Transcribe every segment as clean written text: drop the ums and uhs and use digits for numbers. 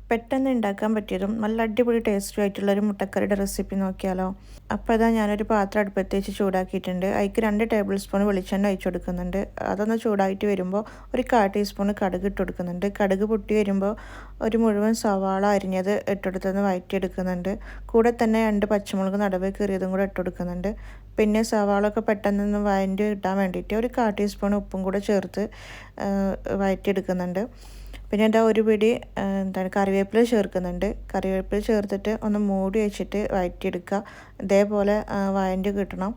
പെട്ടെന്ന് ഉണ്ടാക്കാൻ പറ്റിയതും നല്ല അടിപൊളി ടേസ്റ്റും ആയിട്ടുള്ളൊരു മുട്ടക്കറിയുടെ റെസിപ്പി നോക്കിയാലോ. അപ്പോൾ അതാ ഞാനൊരു പാത്രം അടുപ്പത്ത് വെച്ച് ചൂടാക്കിയിട്ടുണ്ട്. അതിലേക്ക് 2 ടേബിൾ സ്പൂൺ വെളിച്ചെണ്ണ ഒഴിച്ച് കൊടുക്കുന്നുണ്ട്. അതൊന്ന് ചൂടായിട്ട് വരുമ്പോൾ ഒരു 1/4 ടീസ്പൂൺ കടുക് ഇട്ട് കൊടുക്കുന്നുണ്ട്. കടുക് പൊട്ടി വരുമ്പോൾ ഒരു മുഴുവൻ സവാള അരിഞ്ഞത് ഇട്ടെടുത്തൊന്ന് വഴറ്റിയെടുക്കുന്നുണ്ട്. കൂടെ തന്നെ 2 പച്ചമുളക് നടുവേ കീറിയതും കൂടെ ഇട്ട് കൊടുക്കുന്നുണ്ട്. പിന്നെ സവാളൊക്കെ പെട്ടെന്നൊന്ന് വഴറ്റി കിട്ടാൻ വേണ്ടിയിട്ട് ഒരു 1/4 ടീസ്പൂൺ ഉപ്പും കൂടെ ചേർത്ത് വഴറ്റിയെടുക്കുന്നുണ്ട്. പിന്നെ എന്താ ഒരു പിടി കറിവേപ്പില ചേർക്കുന്നുണ്ട്. കറിവേപ്പില ചേർത്തിട്ട് ഒന്ന് മൂടി വെച്ചിട്ട് വഴറ്റിയെടുക്കുക. ഇതേപോലെ വഴറ്റി കിട്ടണം.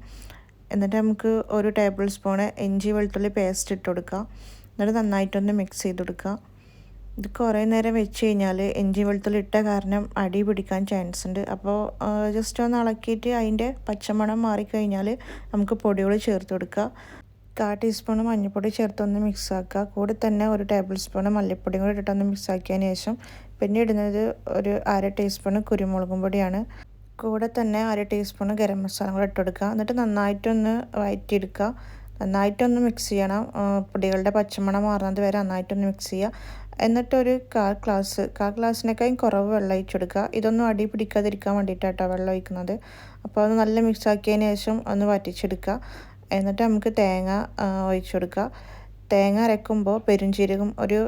എന്നിട്ട് നമുക്ക് ഒരു ടേബിൾ സ്പൂണ് ഇഞ്ചി വെളുത്തുള്ളി പേസ്റ്റ് ഇട്ട് കൊടുക്കുക. എന്നിട്ട് നന്നായിട്ടൊന്ന് മിക്സ് ചെയ്ത് കൊടുക്കുക. ഇത് കുറേ നേരം വെച്ച് കഴിഞ്ഞാൽ ഇഞ്ചി വെളുത്തുള്ളി ഇട്ട കാരണം അടി പിടിക്കാൻ ചാൻസ് ഉണ്ട്. അപ്പോൾ ജസ്റ്റ് ഒന്ന് ഇളക്കിയിട്ട് അതിൻ്റെ പച്ചമണം മാറിക്കഴിഞ്ഞാൽ നമുക്ക് പൊടികൾ ചേർത്ത് കൊടുക്കുക. 1/4 ടീസ്പൂൺ മഞ്ഞൾപ്പൊടി ചേർത്തൊന്ന് മിക്സ് ആക്കുക. കൂടെ തന്നെ ഒരു ടേബിൾ സ്പൂൺ മല്ലിപ്പൊടിയും കൂടി ഇട്ടൊന്ന് മിക്സ് ആക്കിയതിന് ശേഷം പിന്നെ ഇടുന്നത് ഒരു 1/2 ടീസ്പൂൺ കുരുമുളകും പൊടിയാണ്. കൂടെ തന്നെ 1/2 ടീസ്പൂൺ ഗരം മസാല കൂടെ ഇട്ട് കൊടുക്കുക. എന്നിട്ട് നന്നായിട്ടൊന്ന് വഴറ്റിയെടുക്കുക. നന്നായിട്ടൊന്ന് മിക്സ് ചെയ്യണം. പൊടികളുടെ പച്ചമണം മാറുന്നത് വരെ നന്നായിട്ടൊന്ന് മിക്സ് ചെയ്യുക. എന്നിട്ടൊരു 1/4 ഗ്ലാസ്സിനേക്കാളും കുറവ് വെള്ളം ഒഴിച്ച് കൊടുക്കുക. ഇതൊന്നും അടി പിടിക്കാതിരിക്കാൻ വേണ്ടിയിട്ടാട്ടോ വെള്ളം ഒഴിക്കുന്നത്. അപ്പോൾ അത് നല്ല മിക്സ് ആക്കിയതിന് ശേഷം ഒന്ന് വറ്റിച്ചെടുക്കുക. എന്നിട്ട് നമുക്ക് തേങ്ങ ഒഴിച്ച് കൊടുക്കുക. തേങ്ങ അരക്കുമ്പോൾ പെരുംജീരകം ഒരു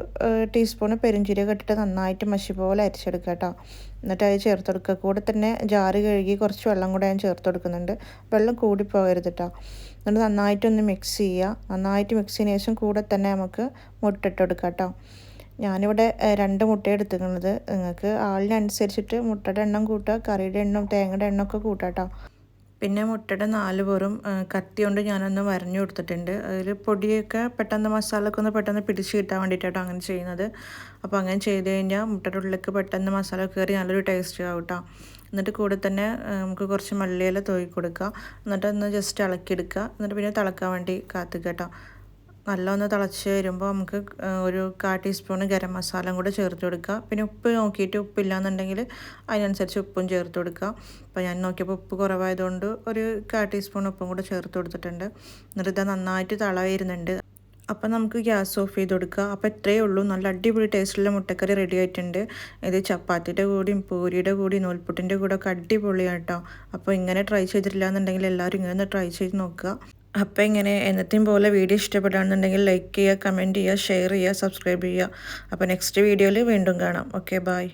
ടീസ്പൂണ് പെരുംജീരകം ഇട്ടിട്ട് നന്നായിട്ട് മഷി പോലെ അരച്ചെടുക്കുക കേട്ടോ. എന്നിട്ട് അത് ചേർത്ത് കൊടുക്കുക. കൂടെ തന്നെ ജാറ് കഴുകി കുറച്ച് വെള്ളം കൂടെ ഞാൻ ചേർത്ത് കൊടുക്കുന്നുണ്ട്. വെള്ളം കൂടിപ്പോകരുത് കേട്ടോ. എന്നിട്ട് നന്നായിട്ടൊന്ന് മിക്സ് ചെയ്യുക. നന്നായിട്ട് മിക്സ് ചെയ്തതിന് ശേഷം കൂടെ തന്നെ നമുക്ക് മുട്ട ഇട്ട് കൊടുക്കുക കേട്ടോ. ഞാനിവിടെ 2 മുട്ട എടുത്തിരിക്കുന്നത്. നിങ്ങൾക്ക് ആളിനനുസരിച്ചിട്ട് മുട്ടയുടെ എണ്ണം കൂട്ടുക, കറിയുടെ എണ്ണം തേങ്ങയുടെ എണ്ണം ഒക്കെ കൂട്ടുക കേട്ടോ. പിന്നെ മുട്ടയുടെ 4 പുറം കത്തി കൊണ്ട് ഞാനൊന്ന് വരഞ്ഞു കൊടുത്തിട്ടുണ്ട്. അതിൽ പൊടിയൊക്കെ പെട്ടെന്ന് മസാലയൊക്കെ ഒന്ന് പെട്ടെന്ന് പിടിച്ച് കിട്ടാൻ വേണ്ടിയിട്ടാണ് അങ്ങനെ ചെയ്യുന്നത്. അപ്പോൾ അങ്ങനെ ചെയ്ത് കഴിഞ്ഞാൽ മുട്ടയുടെ ഉള്ളിലേക്ക് പെട്ടെന്ന് മസാല കയറി നല്ലൊരു ടേസ്റ്റ് ആവും കേട്ടോ. എന്നിട്ട് കൂടെ തന്നെ നമുക്ക് കുറച്ച് മല്ലിയില തൂക്കി കൊടുക്കുക. എന്നിട്ട് ഒന്ന് ജസ്റ്റ് ഇളക്കിയെടുക്കുക. എന്നിട്ട് പിന്നെ തിളക്കാൻ വേണ്ടി കാത്തുക കേട്ടോ. നല്ലൊന്ന് തിളച്ച് വരുമ്പോൾ നമുക്ക് ഒരു 1/4 ടീസ്പൂൺ ഗരം മസാല കൂടെ ചേർത്ത് കൊടുക്കുക. പിന്നെ ഉപ്പ് നോക്കിയിട്ട് ഉപ്പില്ലാന്നുണ്ടെങ്കിൽ അതിനനുസരിച്ച് ഉപ്പും ചേർത്ത് കൊടുക്കുക. അപ്പോൾ ഞാൻ നോക്കിയപ്പോൾ ഉപ്പ് കുറവായതുകൊണ്ട് ഒരു 1/4 ടീസ്പൂൺ ഉപ്പും കൂടെ ചേർത്ത് കൊടുത്തിട്ടുണ്ട്. എന്നിട്ട് ഇത് നന്നായിട്ട് തള വരുന്നുണ്ട്. അപ്പോൾ നമുക്ക് ഗ്യാസ് ഓഫ് ചെയ്ത് കൊടുക്കുക. അപ്പോൾ ഇത്രയേ ഉള്ളൂ. നല്ല അടിപൊളി ടേസ്റ്റുള്ള മുട്ടക്കറി റെഡി ആയിട്ടുണ്ട്. ഇത് ചപ്പാത്തിയുടെ കൂടിയും പൂരിയുടെ കൂടി നൂൽപുട്ടിൻ്റെ കൂടെ ഒക്കെ അടിപൊളിയാണ് കേട്ടോ. അപ്പോൾ ഇങ്ങനെ ട്രൈ ചെയ്തിട്ടില്ല എന്നുണ്ടെങ്കിൽ എല്ലാവരും ഇങ്ങനെ ഒന്ന് ട്രൈ ചെയ്ത് നോക്കുക. അപ്പോൾ ഇങ്ങനെ എന്നത്തെയും പോലെ വീഡിയോ ഇഷ്ടപ്പെടുകയാണെന്നുണ്ടെങ്കിൽ ലൈക്ക് ചെയ്യുക, കമൻറ്റ് ചെയ്യുക, ഷെയർ ചെയ്യുക, സബ്സ്ക്രൈബ് ചെയ്യുക. അപ്പോൾ നെക്സ്റ്റ് വീഡിയോയിൽ വീണ്ടും കാണാം. Okay, by.